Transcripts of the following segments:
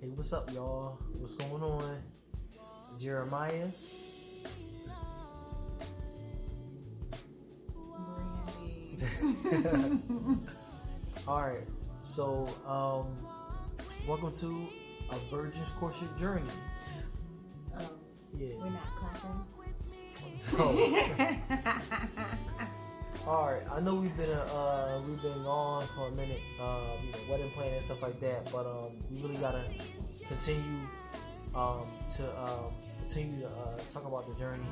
Hey, what's up, y'all? What's going on? Jeremiah. Brandy. All right. So, welcome to a virgin's courtship journey. Oh, Yeah. we're not clapping. All right. I know we've been gone for a minute. Wedding planning and stuff like that. But we really gotta continue to talk about the journey.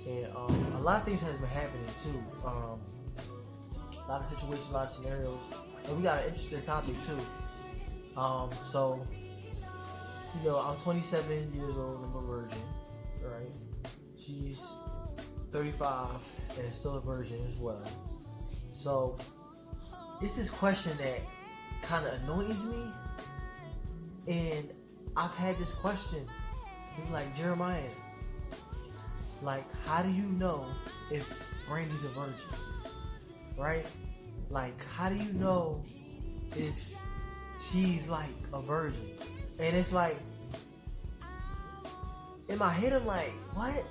And a lot of things has been happening too. A lot of situations, a lot of scenarios, and we got an interesting topic too. So, I'm 27 years old. I'm a virgin, right? She's 35 and still a virgin as well. So, it's this question that kind of annoys me, and I've had this question. It's like, Jeremiah, like, how do you know if Brandy's a virgin? Right? Like, how do you know if she's like a virgin? And it's like, in my head, I'm like, what?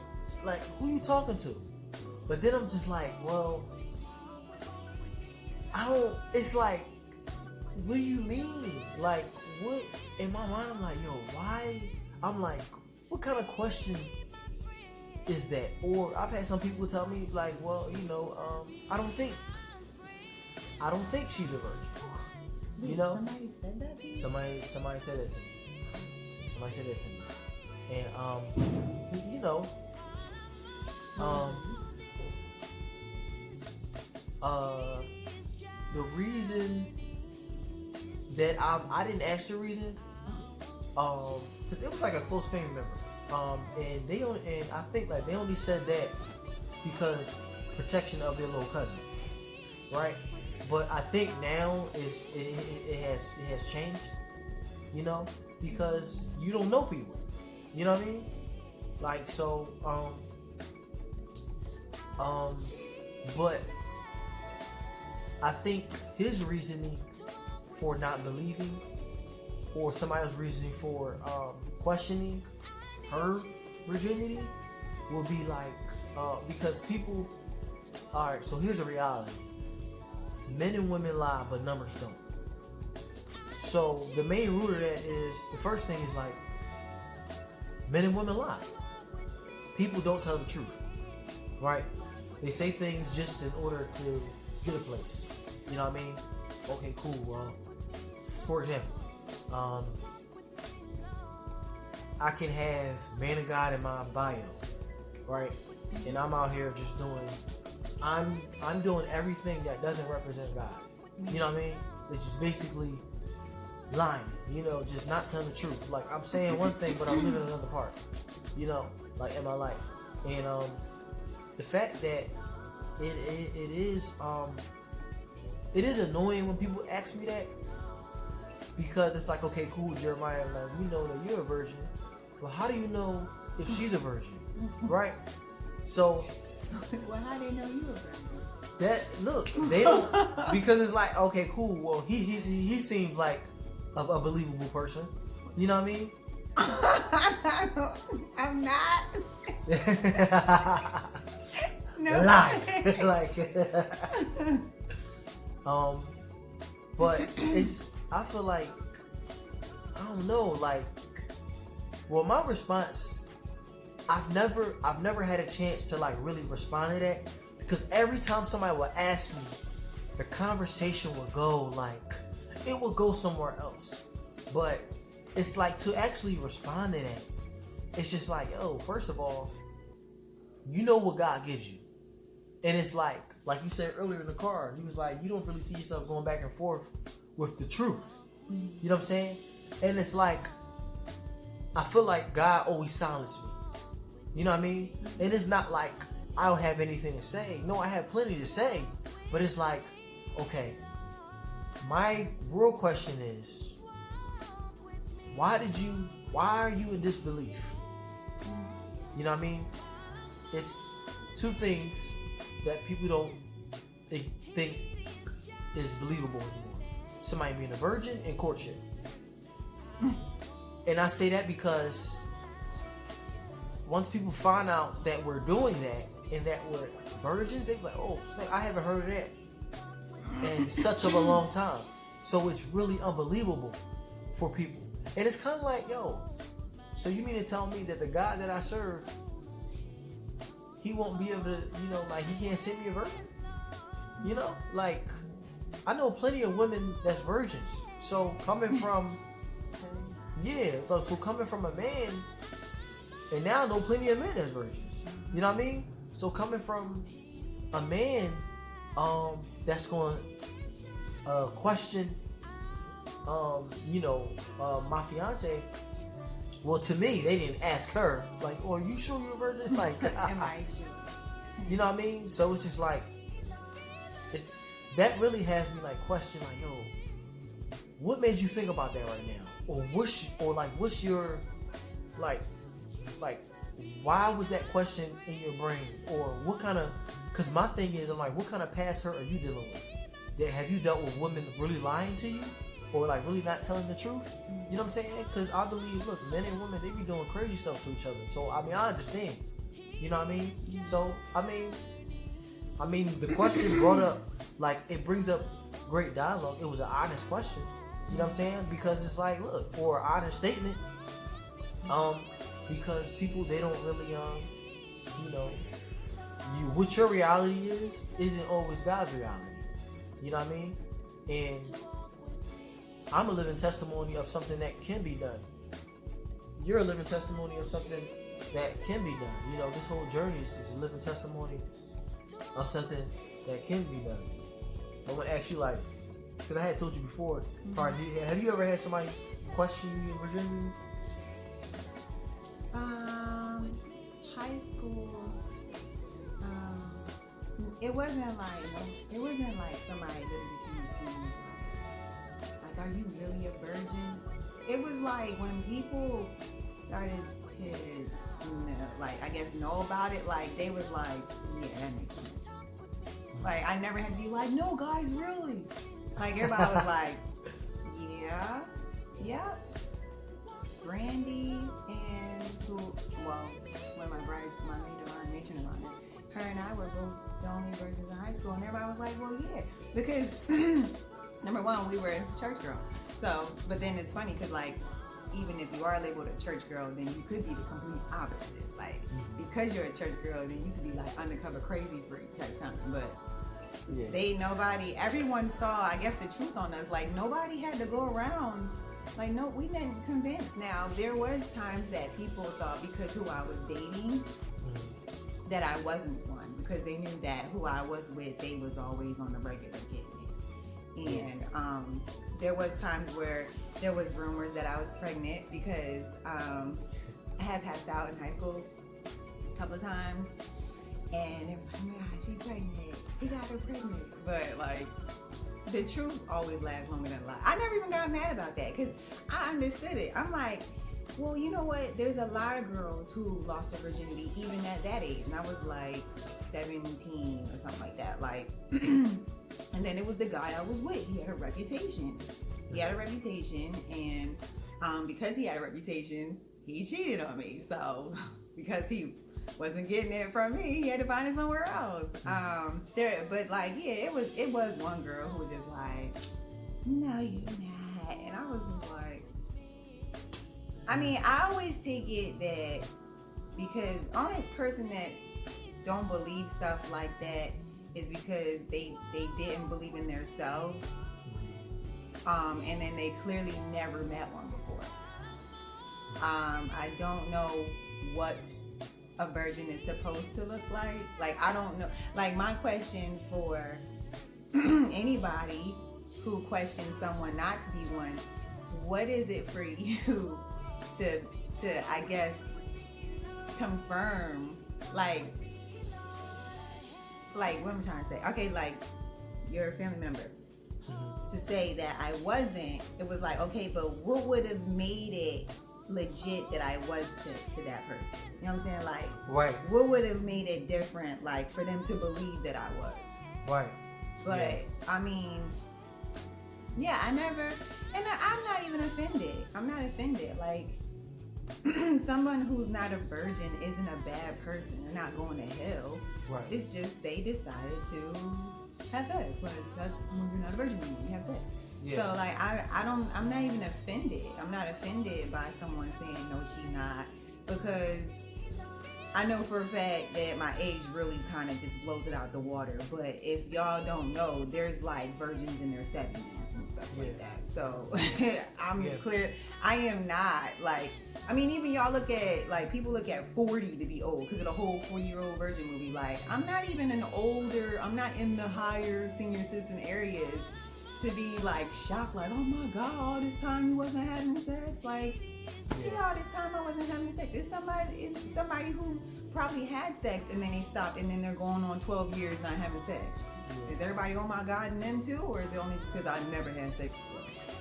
Like, who you talking to? But then I'm just like, well, it's like, what do you mean? Like, what? In my mind, I'm like, yo, why? I'm like, what kind of question is that? Or I've had some people tell me, like, well, I don't think she's a virgin. Wait, somebody said that to you? Somebody said that to me. Somebody said that to me. And the reason that I didn't ask the reason, because it was like a close family member. And I think like they only said that because protection of their little cousin, right? But I think now it has changed, because you don't know people, you know what I mean? Like, so, but I think his reasoning for not believing, or somebody else's reasoning for questioning her virginity, will be like, because people. All right, so here's the reality: men and women lie, but numbers don't. So the main root of that is, the first thing is like, men and women lie. People don't tell the truth, right? They say things just in order to get a place. You know what I mean? Okay, cool. Well, for example, I can have man of God in my bio, right? And I'm out here just doing, I'm doing everything that doesn't represent God. You know what I mean? It's just basically lying, just not telling the truth. Like, I'm saying one thing, but I'm living another part, like in my life. And the fact that it is annoying when people ask me that, because it's like, okay, cool, Jeremiah, like, we know that you're a virgin, but how do you know if she's a virgin, right? So, Well, how do they know you a virgin? they don't, because it's like, okay, cool, well, he seems like a believable person, you know what I mean? I'm not. No. Lie. Like, but I feel like, I don't know, like, well, my response, I've never had a chance to like really respond to that, because every time somebody would ask me, the conversation would go like, it would go somewhere else. But it's like, to actually respond to that, it's just like, yo, first of all, you know what God gives you. And it's like you said earlier in the car, you was like, you don't really see yourself going back and forth with the truth. You know what I'm saying? And it's like, I feel like God always silenced me. You know what I mean? And it's not like I don't have anything to say. No, I have plenty to say. But it's like, okay, my real question is, why are you in disbelief? You know what I mean? It's two things that people don't think is believable anymore. Somebody being a virgin and courtship. And I say that because once people find out that we're doing that and that we're virgins, they're like, oh, snap, I haven't heard of that in such of a long time. So it's really unbelievable for people. And it's kind of like, yo, so you mean to tell me that the God that I serve, he won't be able to, like he can't send me a virgin? Like I know plenty of women that's virgins. So coming from, so coming from a man, and now I know plenty of men that's virgins. You know what I mean? So coming from a man, that's going to question, my fiance. Well, to me, they didn't ask her, like, oh, are you sure you're a virgin? Like, am I sure? You know what I mean? So it's just like, that really has me like question, like, yo, what made you think about that right now? Or what's your, like, why was that question in your brain? Or what kind of, because my thing is, I'm like, what kind of past hurt are you dealing with? Have you dealt with women really lying to you? Or like really not telling the truth? You know what I'm saying? Because I believe, look, men and women, they be doing crazy stuff to each other. So, I mean, I understand. You know what I mean? So, I mean, the question brought up, like, it brings up great dialogue. It was an honest question. You know what I'm saying? Because it's like, look, for an honest statement, because people, they don't really, what your reality isn't always God's reality. You know what I mean? And I'm a living testimony of something that can be done. You're a living testimony of something that can be done. This whole journey is a living testimony of something that can be done. I want to ask you, like, because I had told you before, have you ever had somebody question you in virginity? High school. It wasn't like somebody literally came to me and was like, are you really a virgin? It was like when people started to, know about it, like, they was like, yeah, that makes sense. Like, I never had to be like, no, guys, really? Like, everybody was like, yeah. Brandy and one of my brides, my matron and I, her and I were both the only virgins in high school, and everybody was like, well, yeah, because number one, we were church girls. So, but then it's funny because, like, even if you are labeled a church girl, then you could be the complete opposite. Like, because you're a church girl, then you could be like undercover crazy freak type something. But everyone saw, I guess, the truth on us. Like, nobody had to go around. Like, no, we didn't convince. Now, there was times that people thought because who I was dating, that I wasn't one. Because they knew that who I was with, they was always on the regular getting it. And there was times where there was rumors that I was pregnant because I had passed out in high school a couple of times. And it was like, oh my God, she's pregnant. He got her pregnant. But, like, the truth always lasts longer than a lie. I never even got mad about that because I understood it. I'm like, well, you know what? There's a lot of girls who lost their virginity even at that age. And I was like 17 or something like that. Like, and then it was the guy I was with. He had a reputation. And because he had a reputation, he cheated on me. So because he wasn't getting it from me, he had to find it somewhere else. It was one girl who was just like, no, you're not. And I was just like, I mean, I always take it that because the only person that don't believe stuff like that is because they didn't believe in themselves. And then they clearly never met one before. I don't know what a virgin is supposed to look like. Like, I don't know. Like, my question for anybody who questions someone not to be one, what is it for you to I guess, confirm, like what am I trying to say? Okay, like, you're a family member. To say that I wasn't, it was like, okay, but what would have made it legit that I was to that person? You know what I'm saying? Like, right. What would have made it different, like, for them to believe that I was? Right. But, yeah. I mean, yeah, I never, and I'm not even offended. I'm I'm not offended. Like, someone who's not a virgin isn't a bad person. They're not going to hell. Right. It's just they decided to have sex. Like, that's when you're not a virgin anymore. You have sex. Yeah. So like I'm not even offended. I'm not offended by someone saying no, she not, because I know for a fact that my age really kind of just blows it out the water. But if y'all don't know, there's like virgins in their 70s and stuff like that. So I'm clear. I am not like, I mean, even y'all look at, like, people look at 40 to be old because of the whole 40-year-old virgin movie. Like, I'm not even I'm not in the higher senior citizen areas to be like shocked, like, oh my God, all this time you wasn't having sex. Like, all this time I wasn't having sex. It's somebody who probably had sex and then they stopped and then they're going on 12 years not having sex. Is everybody, oh my God, and them too? Or is it only just because I never had sex before?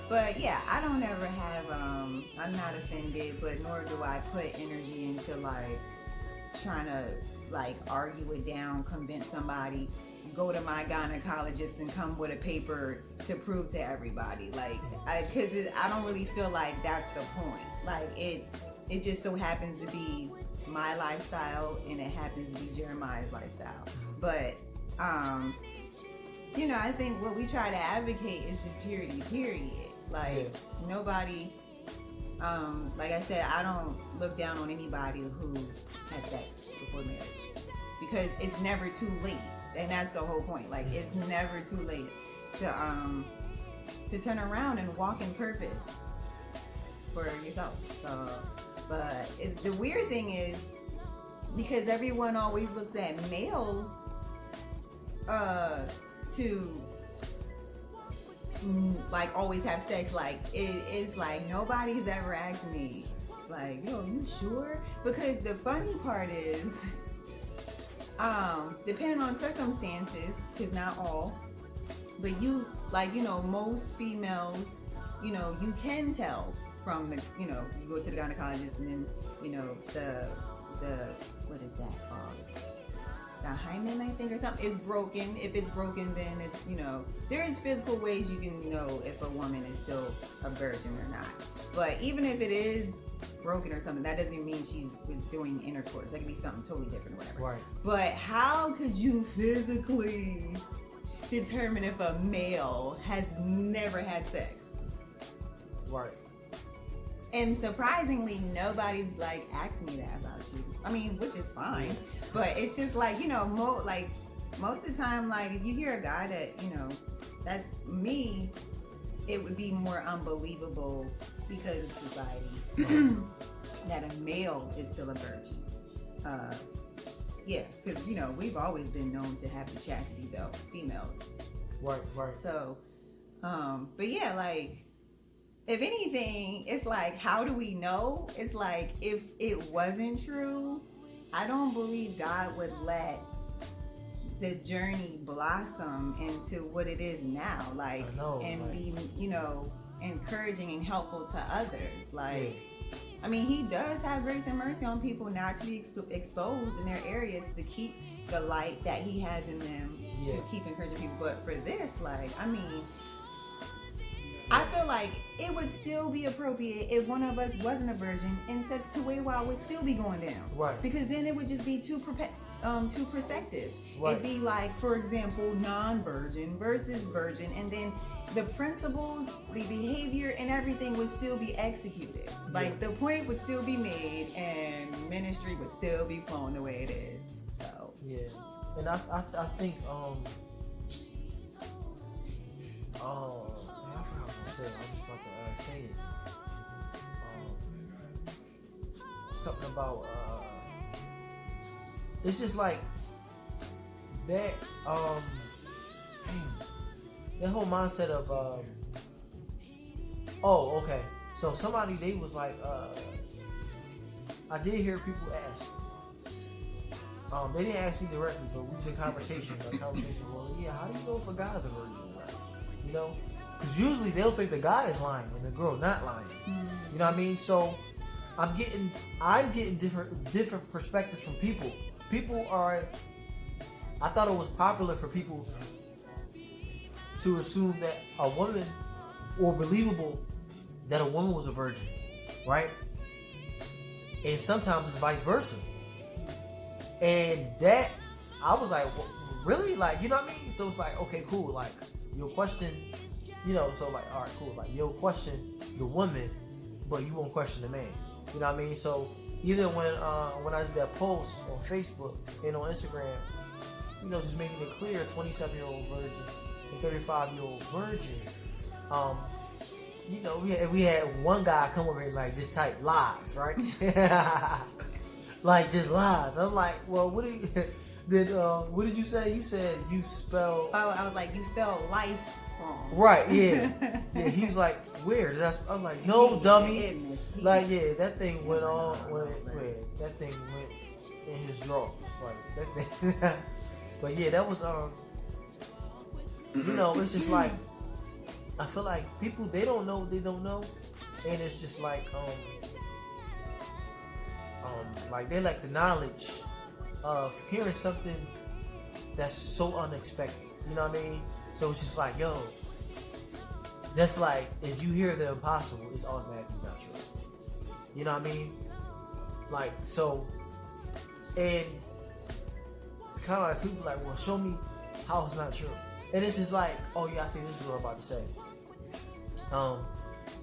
But yeah, I don't ever have, I'm not offended, but nor do I put energy into like trying to like argue it down, convince somebody, go to my gynecologist and come with a paper to prove to everybody. Like, because I don't really feel like that's the point. Like, it just so happens to be my lifestyle and it happens to be Jeremiah's lifestyle. But, you know, I think what we try to advocate is just purity, period. Like, nobody, like I said, I don't look down on anybody who had sex before marriage, because it's never too late. And that's the whole point. Like, it's never too late to turn around and walk in purpose for yourself. So, but the weird thing is, because everyone always looks at males to like always have sex, like it's like nobody's ever asked me like, yo, you sure? Because the funny part is, depending on circumstances, because not all, but you, like, you know, most females, you know, you can tell from the, you know, you go to the gynecologist and then, you know, the what is that called? The hymen, I think, or something, is broken. If it's broken, then it's, you know, there is physical ways you can know if a woman is still a virgin or not. But even if it is broken or something, that doesn't mean she's doing intercourse. That could be something totally different or whatever. Right. But how could you physically determine if a male has never had sex? Right. And surprisingly, nobody's like asked me that about you. I mean, which is fine, but it's just like, you know, most of the time, like, if you hear a guy that, you know, that's me, it would be more unbelievable because of society that a male is still a virgin. Yeah, because, you know, we've always been known to have the chastity belt, females. Right. So, but yeah, like, if anything, it's like, how do we know? It's like, if it wasn't true, I don't believe God would let this journey blossom into what it is now. Like, be, you know, encouraging and helpful to others. Like, I mean, he does have grace and mercy on people not to be exposed in their areas, to keep the light that he has in them, to keep encouraging people. But for this, like, I mean, I feel like it would still be appropriate if one of us wasn't a virgin and sex to Wayward would still be going down. Right. Because then it would just be two perspectives. Right. It'd be like, for example, non-virgin versus virgin, and then the principles, the behavior, and everything would still be executed. Like, the point would still be made and ministry would still be flowing the way it is. So. Yeah. And I think, I was just about to say it. Something about it's just like that. That whole mindset of oh, okay. So somebody, they was like, I did hear people ask. They didn't ask me directly, but we was in conversation. Well, yeah, how do you know if a guy's a virgin or not? You know. Because usually they'll think the guy is lying and the girl not lying. Mm-hmm. You know what I mean? So I'm getting different perspectives from people. People are. I thought it was popular for people to assume that a woman, or believable that a woman was a virgin, right? And sometimes it's vice versa. And that, I was like, really? Like, you know what I mean? So it's like, okay, cool. Like, you'll question, so like, all right, cool. Like, you'll question the woman, but you won't question the man. You know what I mean? So even when I did that post on Facebook and on Instagram, just making it clear, 27-year-old virgin and 35-year-old virgin, we had one guy come over and like just type lies, right? Like just lies. I'm like, well, what did you say? You said you spell. Oh, I was like, you spell life wrong. Right? Yeah. Yeah. He was like, where? I was like, no, dummy. Like, yeah, that thing went on. That thing went in his drawers. Like that thing. But yeah, that was it's just like, I feel like people, they don't know what they don't know, and it's just like like they like the knowledge of hearing something that's so unexpected. You know what I mean? So it's just like, yo, that's like, if you hear the impossible, it's automatically not true. You know what I mean? Like, so, and it's kind of like people like, well, show me how it's not true. And it's just like, oh yeah, I think this is what I'm about to say.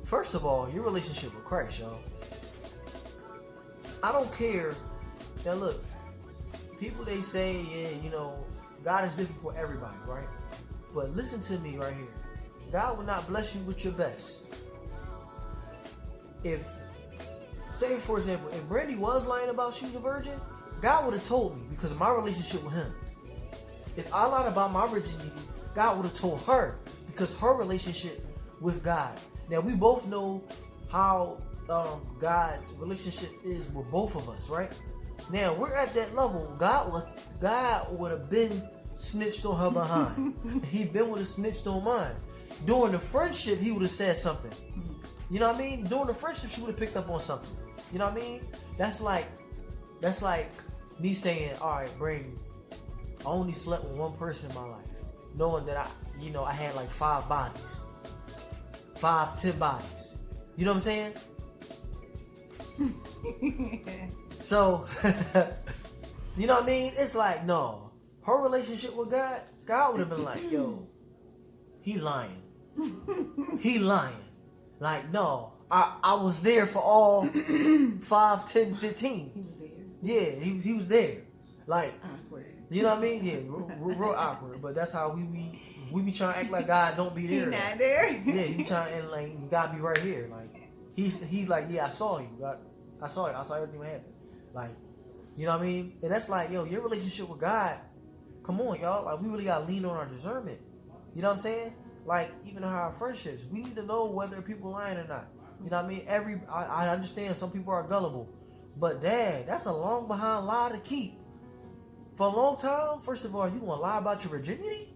First of all, your relationship with Christ, y'all. I don't care. Now look, people, they say, yeah, God is different for everybody, right? But listen to me right here. God will not bless you with your best. If, say for example, if Brandy was lying about she was a virgin, God would have told me because of my relationship with him. If I lied about my virginity, God would have told her because her relationship with God. Now we both know how God's relationship is with both of us, right? Now we're at that level. God would have been snitched on her behind. He been would have snitched on mine. During the friendship, he would have said something. You know what I mean? During the friendship, she would have picked up on something. You know what I mean? That's like me saying, all right, Brady, I only slept with one person in my life, knowing that I had like 5 bodies, 10 bodies. You know what I'm saying? So, you know what I mean? It's like, no, her relationship with God would have been like, yo, he lying. He lying. Like, no, I was there for all 5, 10, 15. He was there. Yeah, he was there. Like, awkward. You know what I mean? Yeah, real awkward. But that's how we be trying to act like God don't be there. He not there. Yeah, he be trying to, like, God be right here. Like, he's like, yeah, I saw you. I saw you. I saw everything that happened. Like, you know what I mean? And that's like, yo, your relationship with God, come on, y'all. Like, we really gotta lean on our discernment. You know what I'm saying? Like, even in our friendships, we need to know whether people are lying or not. You know what I mean? I understand some people are gullible, but dad, that's a long behind lie to keep. For a long time, first of all, you gonna lie about your virginity?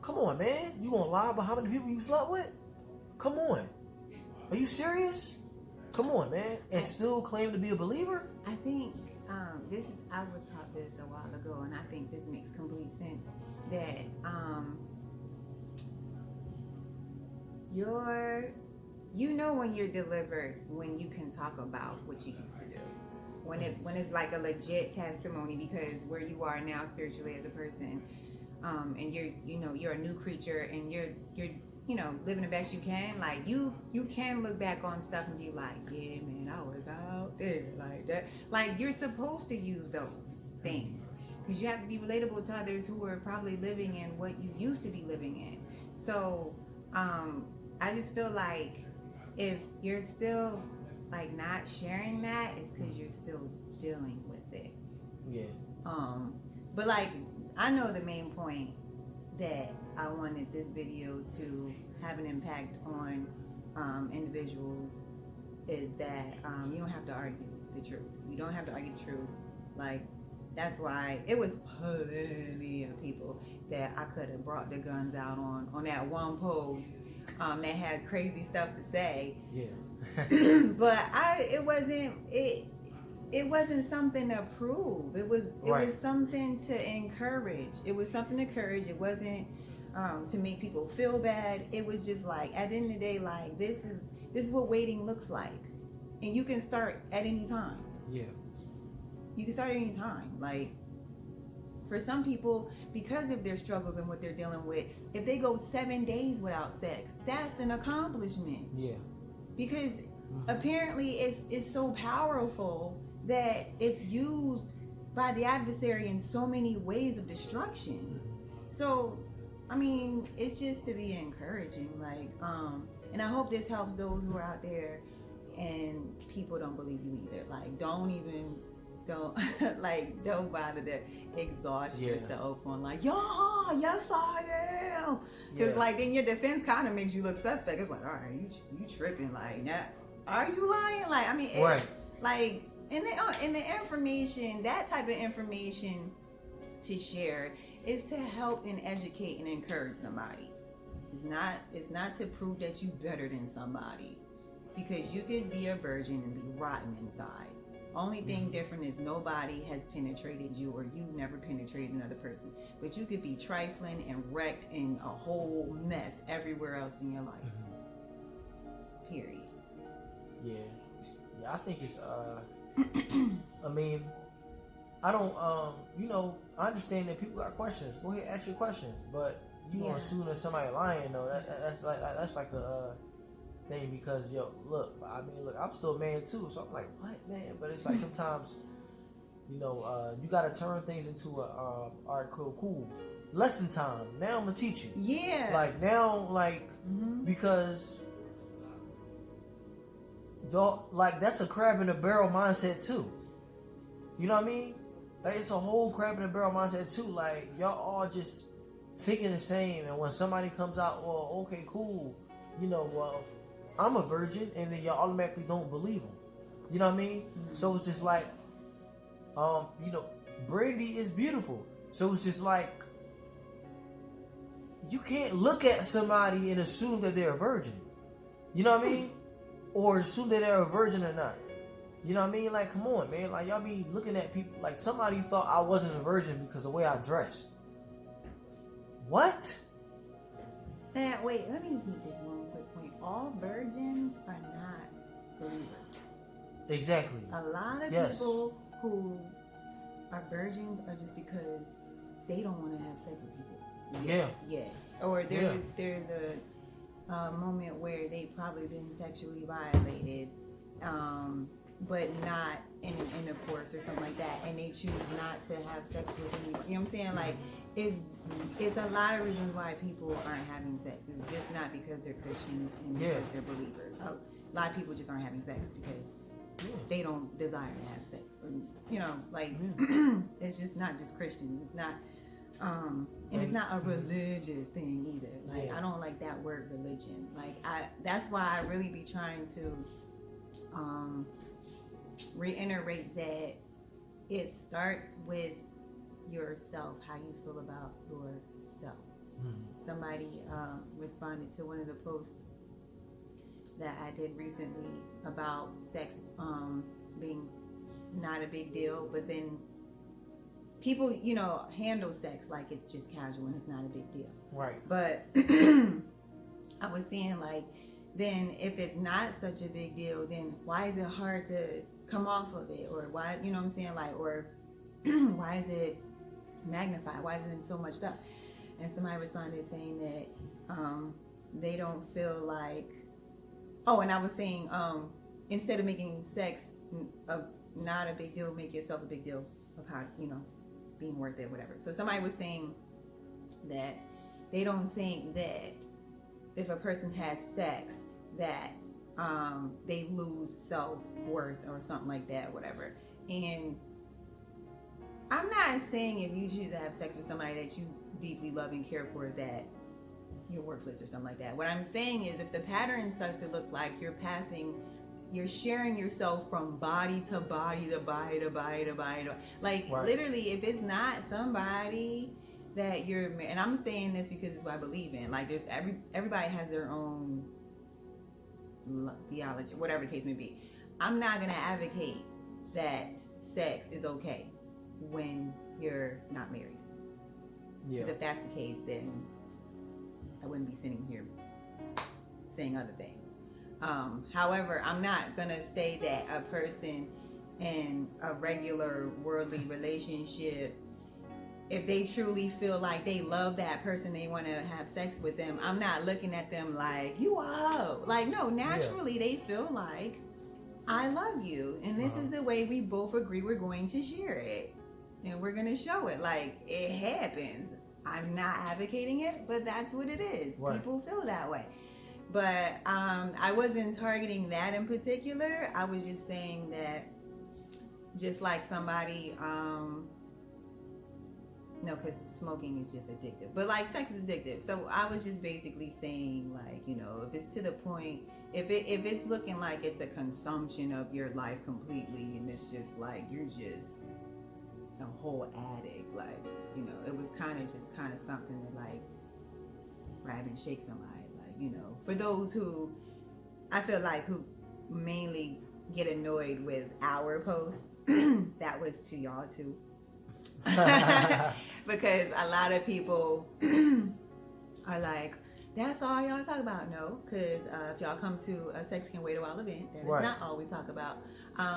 Come on, man. You gonna lie about how many people you slept with? Come on. Are you serious? Come on, man. And still claim to be a believer? I think I was taught this a while ago, and I think this makes complete sense. That when you're delivered, when you can talk about what you used to do, when it's like a legit testimony, because where you are now spiritually as a person, and you're a new creature, and you're living the best you can. Like you can look back on stuff and be like, yeah, man, I was out there like that. Like you're supposed to use those things because you have to be relatable to others who are probably living in what you used to be living in. So I just feel like if you're still like not sharing that, it's because you're still dealing with it. Yeah. But like I know the main point that I wanted this video to have an impact on individuals is that you don't have to argue the truth. You don't have to argue the truth. Like that's why it was plenty of people that I could have brought the guns out on that one post that had crazy stuff to say. Yeah. But it wasn't something to prove. It was something to encourage. It was something to encourage. It wasn't to make people feel bad. It was just like, at the end of the day, like, this is what waiting looks like, and you can start at any time. Yeah. You can start at any time. Like, for some people, because of their struggles and what they're dealing with, if they go 7 days without sex, that's an accomplishment. Yeah. Because apparently it's so powerful that it's used by the adversary in so many ways of destruction. So, I mean, it's just to be encouraging. Like, and I hope this helps those who are out there and people don't believe you either. Like, don't bother to exhaust yourself on like, yeah, yes I am. Because like then your defense kind of makes you look suspect. It's like, all right, you tripping, like, now are you lying? Like, I mean, right. Like in the information, that type of information to share is to help and educate and encourage somebody. It's not to prove that you better than somebody, because you could be a virgin and be rotten inside. Only thing different is nobody has penetrated you, or you've never penetrated another person. But you could be trifling and wrecked and a whole mess everywhere else in your life. Period. Yeah. I think it's I mean, I don't I understand that people got questions. Go ahead, ask your questions. But you gonna assume that somebody lying though. That's like a thing, because look, I'm still a man too, so I'm like, what, man? But it's like sometimes, you gotta turn things into all right, cool. Lesson time. Now I'm gonna teach you. Yeah. Like now, because that's a crab in a barrel mindset too. You know what I mean? Like, it's a whole crab in a barrel mindset too. Like, y'all all just thinking the same, and when somebody comes out, well, okay, cool, well, I'm a virgin, and then y'all automatically don't believe them. You know what I mean? So it's just like, Brandy is beautiful. So it's just like, you can't look at somebody and assume that they're a virgin. You know what I mean? Or assume that they're a virgin or not. You know what I mean? Like, come on, man. Like, y'all be looking at people like somebody thought I wasn't a virgin because of the way I dressed. What? Wait, let me just make this one quick point. All virgins are not believers. Exactly. A lot of people who are virgins are just because they don't want to have sex with people. Yeah. Or there's a moment where they've probably been sexually violated, but not in an intercourse or something like that, and they choose not to have sex with anyone. You know what I'm saying? Like, it's a lot of reasons why people aren't having sex. It's just not because they're Christians and because they're believers. A lot of people just aren't having sex because they don't desire to have sex. Or, it's just not just Christians. It's not, and it's not a religious thing either. Like, I don't like that word religion. Like, that's why I really be trying to reiterate that it starts with yourself, how you feel about yourself. Somebody responded to one of the posts that I did recently about sex being not a big deal, but then people, handle sex like it's just casual and it's not a big deal. Right. But I was saying, like, then if it's not such a big deal, then why is it hard to come off of it? Or why, you know what I'm saying? Like, or why is it magnified? Why is it in so much stuff? And somebody responded saying that they don't feel like, and I was saying, instead of making sex not a big deal, make yourself a big deal of how, being worth it, whatever. So somebody was saying that they don't think that if a person has sex that they lose self-worth or something like that, whatever. And I'm not saying if you choose to have sex with somebody that you deeply love and care for that you're worthless or something like that. What I'm saying is, if the pattern starts to look like you're sharing yourself from body to body to body to body to body to, like, literally, if it's not somebody that you're, and I'm saying this because it's what I believe in. Like, there's everybody has their own theology, whatever the case may be. I'm not gonna advocate that sex is okay when you're not married. Yeah. Because if that's the case, then I wouldn't be sitting here saying other things. However, I'm not gonna say that a person in a regular worldly relationship, if they truly feel like they love that person, they want to have sex with them, I'm not looking at them like, you are. Like, no, naturally they feel like, I love you. And this is the way we both agree we're going to share it. And we're going to show it. Like, it happens. I'm not advocating it, but that's what it is. Right. People feel that way. But I wasn't targeting that in particular. I was just saying that just like somebody, no, because smoking is just addictive. But like sex is addictive. So I was just basically saying, like, you know, if it's to the point, if it's looking like it's a consumption of your life completely, and it's just like you're just a whole addict, like, you know, it was kind of something to like grab and shake somebody. You know, for those who I feel like who mainly get annoyed with our post, that was to y'all too. Because a lot of people are like, that's all y'all talk about. No, because if y'all come to a Sex Can Wait a While event, that is not all we talk about.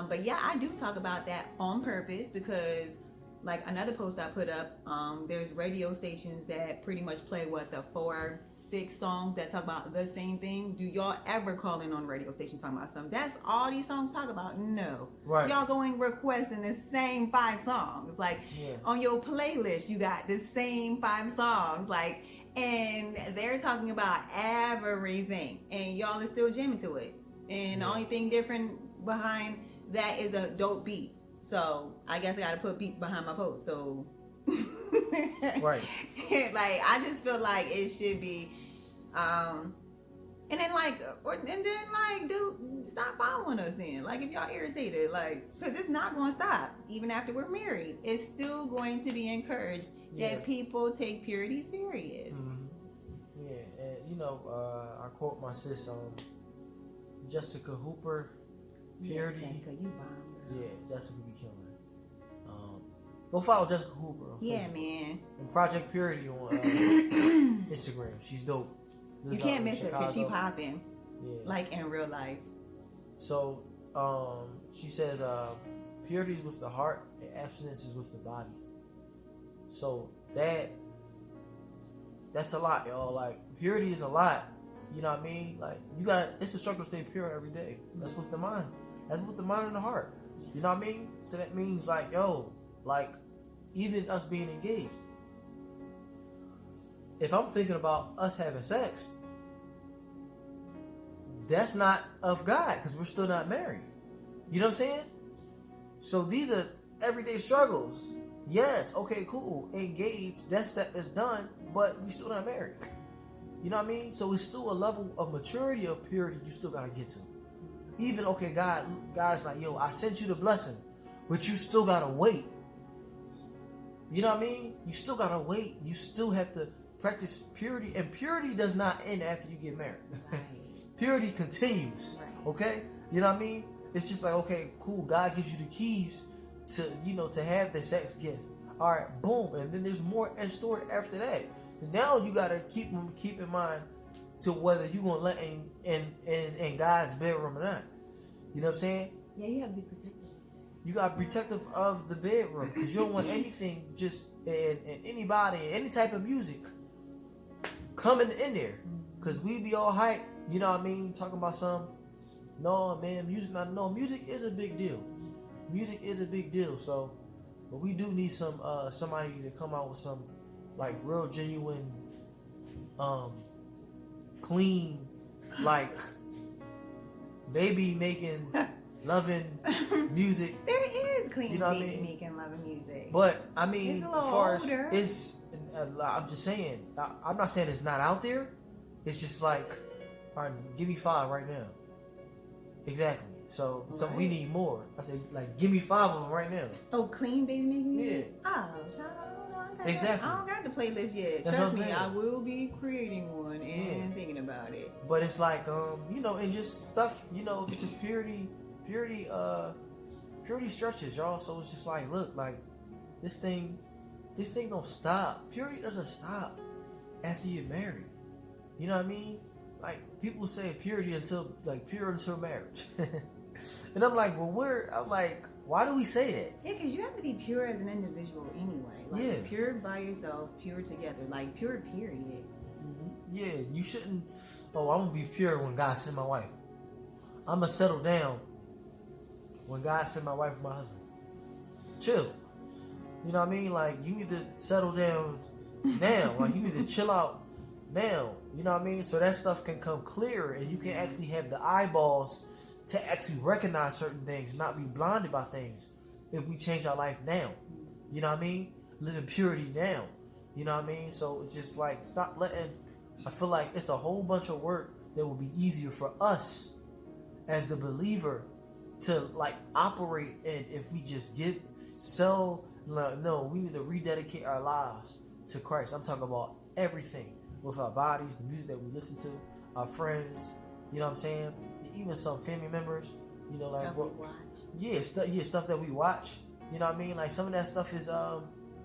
But yeah, I do talk about that on purpose, because like another post I put up, there's radio stations that pretty much play the 4-6 songs that talk about the same thing. Do y'all ever call in on radio station talking about something? That's all these songs talk about? No. Right. Y'all going requesting the same 5 songs. Like on your playlist, you got the same 5 songs. Like, and they're talking about everything, and y'all are still jamming to it. And the only thing different behind that is a dope beat. So I guess I gotta put beats behind my post. So right. Like, I just feel like it should be and then dude, stop following us then. Like, if y'all irritated, like, because it's not gonna stop even after we're married. It's still going to be encouraged that people take purity serious. Mm-hmm. Yeah, and you know, I quote my sis, Jessica Hooper, purity. Yeah, Jessica, you bomb. Yeah, Jessica be killing. Go follow Jessica Hooper on Facebook. Man. And Project Purity on Instagram. She's dope. You can't miss her because she popping. Yeah. Like in real life. So, she says, purity is with the heart and abstinence is with the body. So that's a lot, y'all. Like, purity is a lot. You know what I mean? Like, it's a struggle to stay pure every day. That's with the mind. That's with the mind and the heart. You know what I mean? So that means, like, even us being engaged. If I'm thinking about us having sex, that's not of God, because we're still not married. You know what I'm saying? So these are everyday struggles. Yes, okay, cool. Engaged, that step is done, but we still not married. You know what I mean? So it's still a level of maturity of purity you still gotta get to. Even, okay, God's like, yo, I sent you the blessing, but you still gotta wait. You know what I mean? You still gotta wait. You still have to practice purity, and purity does not end after you get married. Right. Purity continues. Right. Okay? You know what I mean? It's just like, okay, cool. God gives you the keys to have the sex gift. All right, boom, and then there's more in store after that. And now you gotta keep in mind to whether you're gonna let in God's bedroom or not. You know what I'm saying? Yeah, you have to be protective. You gotta be protective of the bedroom, because you don't want anything just in anybody, any type of music coming in there. Because we be all hype, you know what I mean? Talking about no, man, music is a big deal. Music is a big deal. So, but we do need somebody to come out with some like real genuine, clean, like baby making, loving music. There is clean, you know baby making, loving music. But I mean, it's a little as far older. As I'm just saying, I'm not saying it's not out there. It's just like, all right, give me 5 right now. Exactly. So we need more. I said, like, give me 5 of them right now. Oh, clean baby making music? Yeah. Oh, child, exactly. I don't got the playlist yet. That's Trust me, I will be creating one and thinking about it. But it's like, and just stuff, because purity stretches, y'all. So it's just like, look, like, this thing don't stop. Purity doesn't stop after you're married. You know what I mean? Like people say purity until pure until marriage, and I'm like, I'm like, why do we say that? Yeah, because you have to be pure as an individual anyway. Like Yeah. pure by yourself, pure together, like pure period. Yeah, you shouldn't. Oh, I'm gonna be pure when God send my wife. I'm gonna settle down when God send my wife and my husband. Chill. You know what I mean? Like you need to settle down now. Like you need to chill out now. You know what I mean? So that stuff can come clearer, and you can actually have the eyeballs to actually recognize certain things, not be blinded by things. If we change our life now, you know what I mean? Live in purity now. You know what I mean? So it's just like stop letting. I feel like it's a whole bunch of work that will be easier for us as the believer to like operate in if we just no, we need to rededicate our lives to Christ. I'm talking about everything with our bodies, the music that we listen to, our friends, you know what I'm saying? Even some family members, you know, like Stuff what we watch. stuff that we watch. You know what I mean? Like some of that stuff is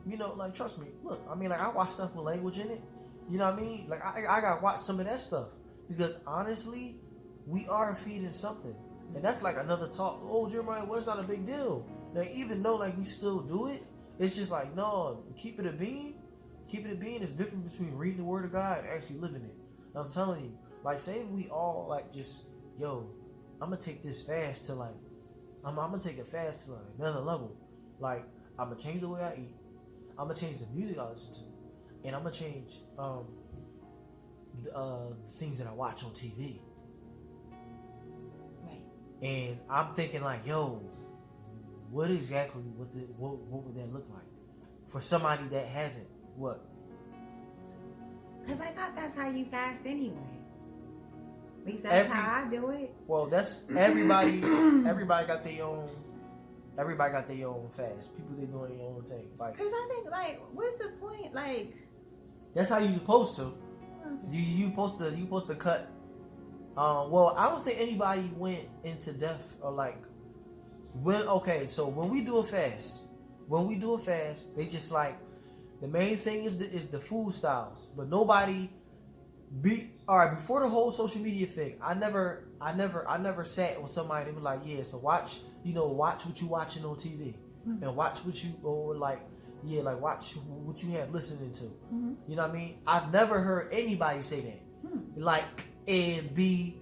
you know, like trust me, look, I mean like I watch stuff with language in it. You know what I mean? Like I gotta watch some of that stuff. Because honestly, we are feeding something. And that's like another talk. Oh, Jeremiah, well, it's not a big deal. Now, even though like we still do it, it's just like, no, keep it a bean. Keep it a bean is different between reading the word of God and actually living it. And I'm telling you, like say we all like just, yo, I'm gonna take this fast to like, I'm gonna take it fast to like another level. Like, I'm gonna change the way I eat. I'm gonna change the music I listen to. And I'm gonna change the things that I watch on TV. Right. And I'm thinking like, yo, what exactly what would that look like for somebody that hasn't what? Because I thought that's how you fast anyway. At least that's how I do it. Well, that's everybody. Everybody got their own. Everybody got their own fast. People they doing their own thing. Like, Because I think like, what's the point? Like, that's how you supposed to. okay. You supposed to cut. Well, I don't think anybody went into death or like when. Okay, so when we do a fast, they just like the main thing is the food styles, but nobody all right before the whole social media thing. I never sat with somebody and be like, yeah, so watch what you watching on TV and watch what you or like. Yeah, like watch what you have listening to. Mm-hmm. You know what I mean? I've never heard anybody say that. Like and be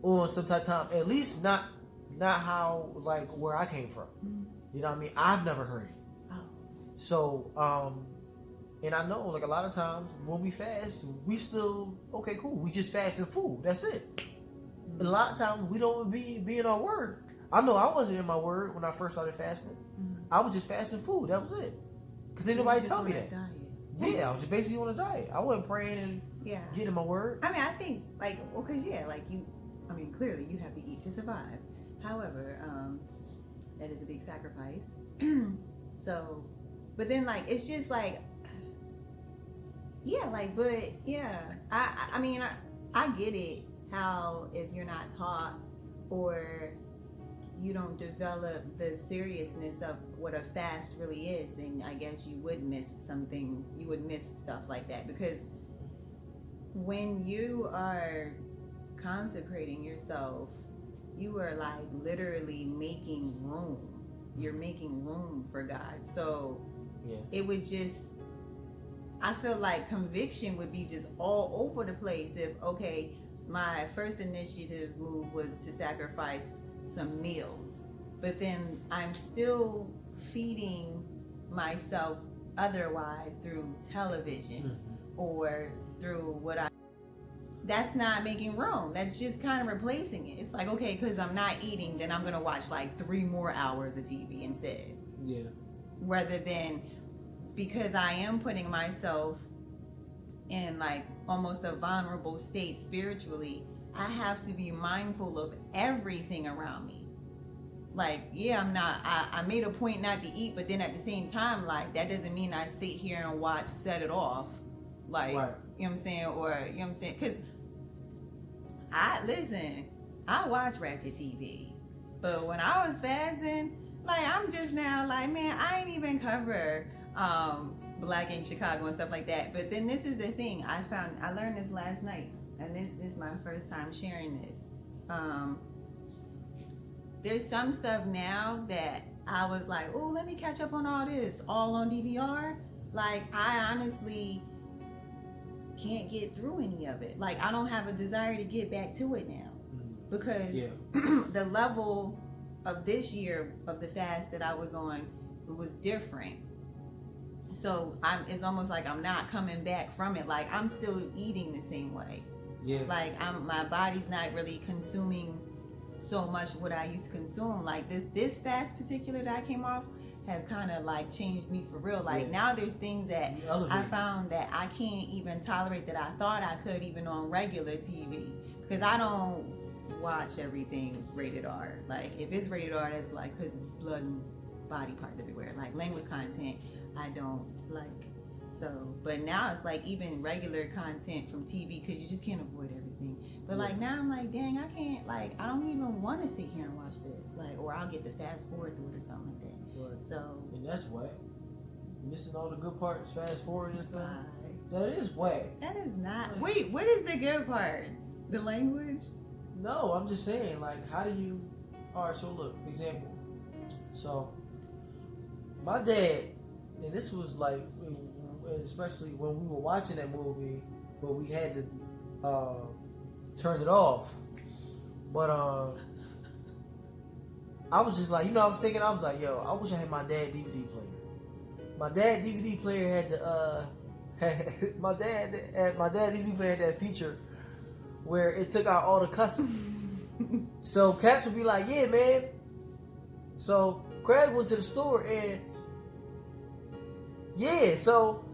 on some type of time. At least not how like where I came from. You know what I mean? I've never heard it. Oh. So and I know like a lot of times when we fast, we still okay, cool. We just fasting food. That's it. And a lot of times we don't be in our word. I know I wasn't in my word when I first started fasting. I was just fasting food. That was it. Because ain't nobody tell me that. Yeah, I was just basically on a diet. I wasn't praying and getting my word. I mean, I think like, well, because like you, I mean, clearly you have to eat to survive. However, that is a big sacrifice. So, but then like it's just like, yeah, like, but yeah, I mean, I get it. How if you're not taught or you don't develop the seriousness of what a fast really is, then I guess you would miss some things. You would miss stuff like that, because when you are consecrating yourself, you are like literally making room. You're making room for God. So it would just, I feel like conviction would be just all over the place if, okay, my first initiative move was to sacrifice some meals, but then I'm still feeding myself otherwise through television or through that's not making room. That's just kind of replacing it. It's like, okay, because I'm not eating, then I'm gonna watch like 3 more hours of TV instead. Yeah. Rather than, because I am putting myself in like almost a vulnerable state spiritually, I have to be mindful of everything around me. Like, yeah, I made a point not to eat, but then at the same time, like, that doesn't mean I sit here and watch Set It Off. Like, right. You know what I'm saying? Or, you know what I'm saying? Because I watch Ratchet TV. But when I was fasting, like, I'm just now like, man, I ain't even cover black in Chicago and stuff like that. But then this is the thing I learned this last night, and this is my first time sharing this. There's some stuff now that I was like, oh, let me catch up on all this, all on DVR. Like, I honestly can't get through any of it. Like, I don't have a desire to get back to it now, because the level of this year of the fast that I was on, it was different. So it's almost like I'm not coming back from it. Like, I'm still eating the same way. Yeah. Like, my body's not really consuming so much what I used to consume. Like, this fast particular that I came off has kind of like changed me for real. Like, now there's things that I found that I can't even tolerate that I thought I could even on regular TV, because I don't watch everything rated R. Like, if it's rated R, that's like because it's blood and body parts everywhere. Like, language content I don't like. So, but now it's like even regular content from TV, because you just can't avoid everything. But like, now I'm like, dang, I can't, like, I don't even want to sit here and watch this. Like, or I'll get the fast forward through it or something like that. Right. So, and that's whack. Missing all the good parts, fast forward and stuff. That is whack. That is not. Wait, what is the good parts? The language? No, I'm just saying, like, how do you? All right, so look, example. So, my dad, and this was like, especially when we were watching that movie, but we had to turn it off. But I was just like, I was thinking, I was like, yo, I wish I had my dad DVD player. My dad DVD player had the my dad DVD player had that feature where it took out all the cussing. So cats would be like, yeah, man. So Craig went to the store and so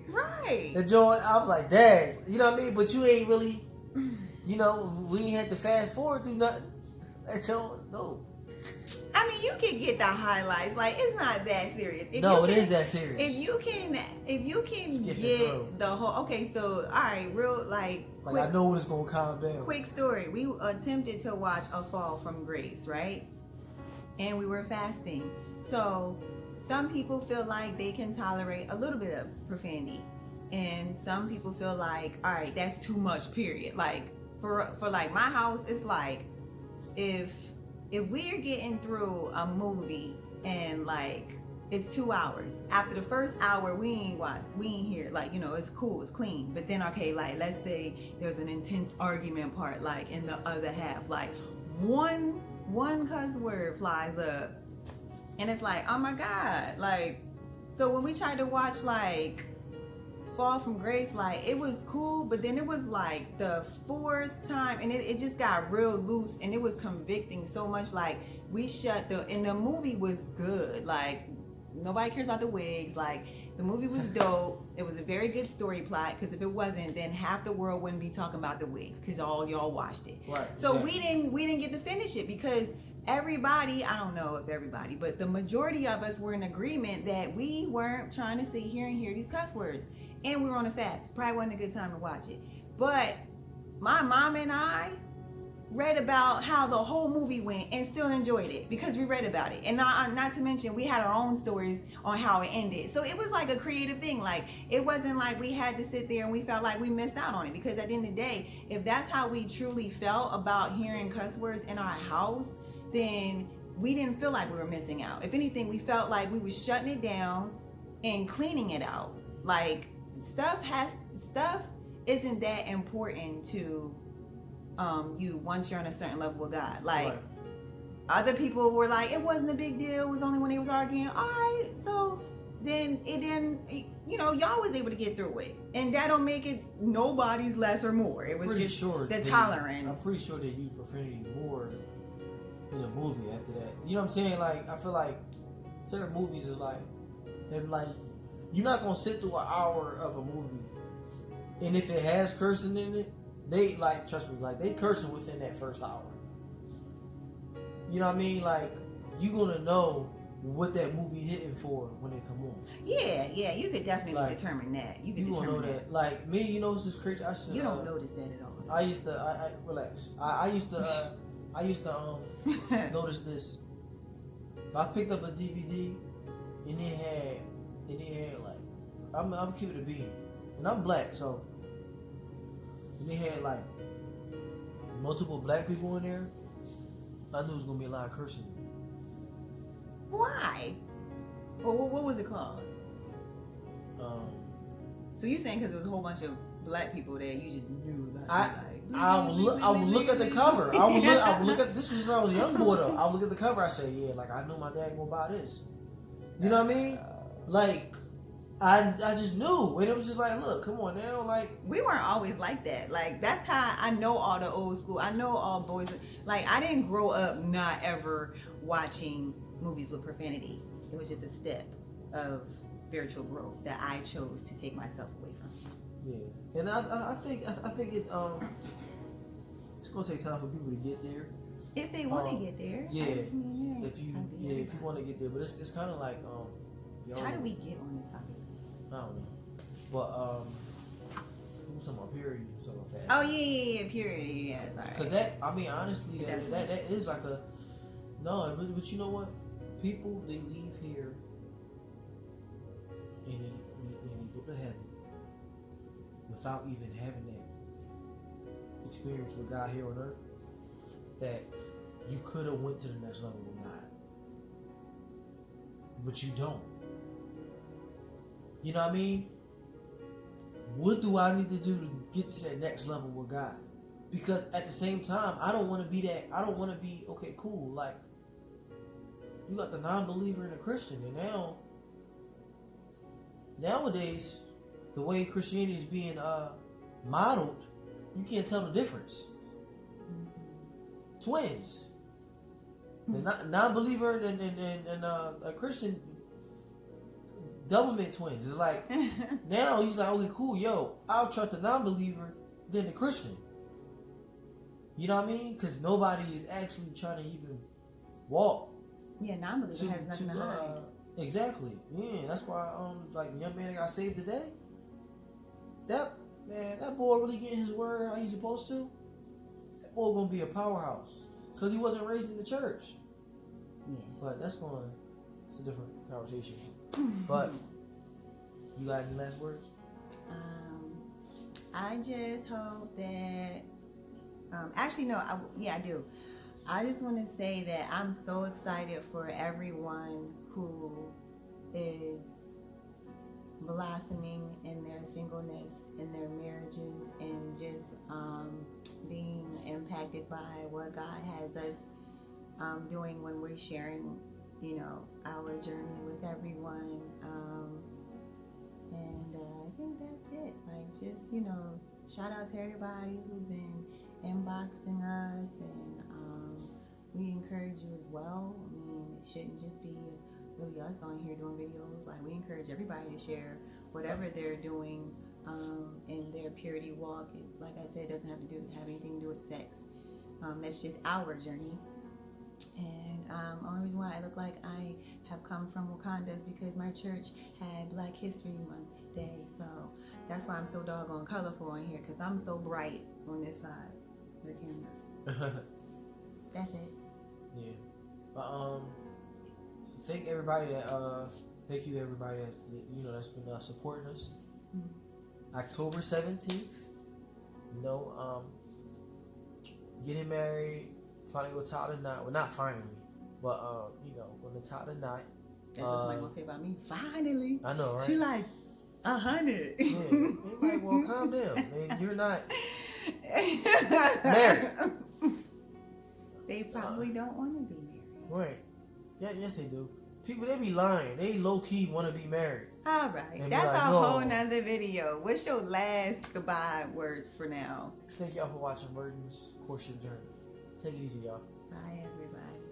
right. the joint, I was like, dang, you know what I mean? But you ain't really, we ain't had to fast forward through nothing. That's your no. I mean, you can get the highlights. Like, it's not that serious. It is that serious. If you can get the whole. Okay, so all right, real like. Quick, I know when it's gonna calm down. Quick story: we attempted to watch A Fall from Grace, right? And we were fasting. So some people feel like they can tolerate a little bit of profanity, and some people feel like, all right, that's too much. Period. Like for like my house, it's like if we're getting through a movie and like it's 2 hours, after the first hour we ain't here, like, it's cool, it's clean. But then, okay, like, let's say there's an intense argument part, like in the other half, like one cuss word flies up and it's like, oh my God. Like, so when we tried to watch like Fall from Grace, like, it was cool, but then it was like the fourth time and it just got real loose and it was convicting so much. Like, we and the movie was good. Like, nobody cares about the wigs. Like, the movie was dope. It was a very good story plot, because if it wasn't, then half the world wouldn't be talking about the wigs, because all y'all watched it. Right. So exactly. we didn't get to finish it because everybody, I don't know if everybody, but the majority of us were in agreement that we weren't trying to sit here and hear these cuss words. And we were on a fast. Probably wasn't a good time to watch it. But my mom and I read about how the whole movie went and still enjoyed it because we read about it. And not to mention, we had our own stories on how it ended. So it was like a creative thing. Like, it wasn't like we had to sit there and we felt like we missed out on it. Because at the end of the day, if that's how we truly felt about hearing cuss words in our house, then we didn't feel like we were missing out. If anything, we felt like we were shutting it down and cleaning it out. Like, stuff isn't that important to you once you're on a certain level with God. Like, right. Other people were like, it wasn't a big deal, it was only when they was arguing. All right, so then y'all was able to get through it, and that don't make it nobody's less or more. It was just the tolerance. I'm pretty sure they use profanity more in a movie after that. You know what I'm saying? Like, I feel like certain movies is like, and like, you're not gonna sit through an hour of a movie, and if it has cursing in it, they, like, trust me, like, they cursing within that first hour. You know what I mean? Like, you gonna know what that movie hitting for when they come on. Yeah, you could definitely determine that. You gonna know that. Like, me, this is crazy. You don't notice that at all. I used to. I relax. I used to notice this. I picked up a DVD and it had like I'm keeping it a bean, and I'm black, so when they had like multiple black people in there, I knew it was gonna be a lot of cursing. Why? Well, what was it called? So you saying because there was a whole bunch of black people there, you just knew that? I would look at the cover. I would look at this was when I was a young boy though. I would look at the cover. I say, yeah, like I know my dad gonna buy this. You know what I mean? Like I just knew, and it was just like, look, come on now, like we weren't always like that. Like that's how I know all the old school. I know all boys. Like I didn't grow up not ever watching movies with profanity. It was just a step of spiritual growth that I chose to take myself away from. Yeah, and I think it it's gonna take time for people to get there. If they want to get there, yeah. If you want to get there, but it's kind of like how do we get on this topic? I don't know, but we were talking about purity and stuff like that. Oh yeah, purity. Yeah, sorry. Because that, I mean, honestly, that is like a no, but you know what? People they leave here and they go to heaven without even having that experience with God here on earth, that you could have went to the next level with God, but you don't. You know what I mean? What do I need to do to get to that next level with God? Because at the same time, I don't want to be that. I don't want to be okay, cool. Like you got the non-believer and the Christian, and nowadays, the way Christianity is being modeled, you can't tell the difference. Twins, the non-believer and a Christian, double-mint twins. It's like now he's like, okay, cool, yo, I'll trust the non-believer than the Christian. You know what I mean? Because nobody is actually trying to even walk. Yeah, non-believer has nothing to hide. Exactly. Yeah, that's why like the young man that got saved today, that boy really getting his word how he's supposed to. That boy gonna be a powerhouse because he wasn't raised in the church. Yeah. But that's a different conversation. But you got any last words? I just hope that. Actually, no. I do. I just want to say that I'm so excited for everyone who is blossoming in their singleness, in their marriages, and just being impacted by what God has us doing when we're sharing, you know, our journey with everyone. And I think that's it. Like, just, you know, shout out to everybody who's been inboxing us, and we encourage you as well. I mean, it shouldn't just be really us on here doing videos. Like, we encourage everybody to share whatever they're doing in their purity walk. It, like I said, doesn't have anything to do with sex. That's just our journey. And only reason why I look like I have come from Wakanda is because my church had Black History Month Day. So that's why I'm so doggone colorful on here, because I'm so bright on this side of the camera. That's it. Yeah. But thank everybody that thank you everybody that you know that's been supporting us. Mm-hmm. October 17th, you know, getting married, finally go tie the knot. Well, not finally, but you know, gonna tie the knot. That's what somebody gonna say about me. Finally. I know, right? She like 100. Yeah. You're like, well, calm down, man. You're not married. They probably don't want to be married. Right. Yeah, yes they do. People, they be lying. They low-key want to be married. All right. And that's like, a no. whole nother video. What's your last goodbye words for now? Thank y'all for watching Burden's Courtship Journey. Take it easy, y'all. Bye, everybody.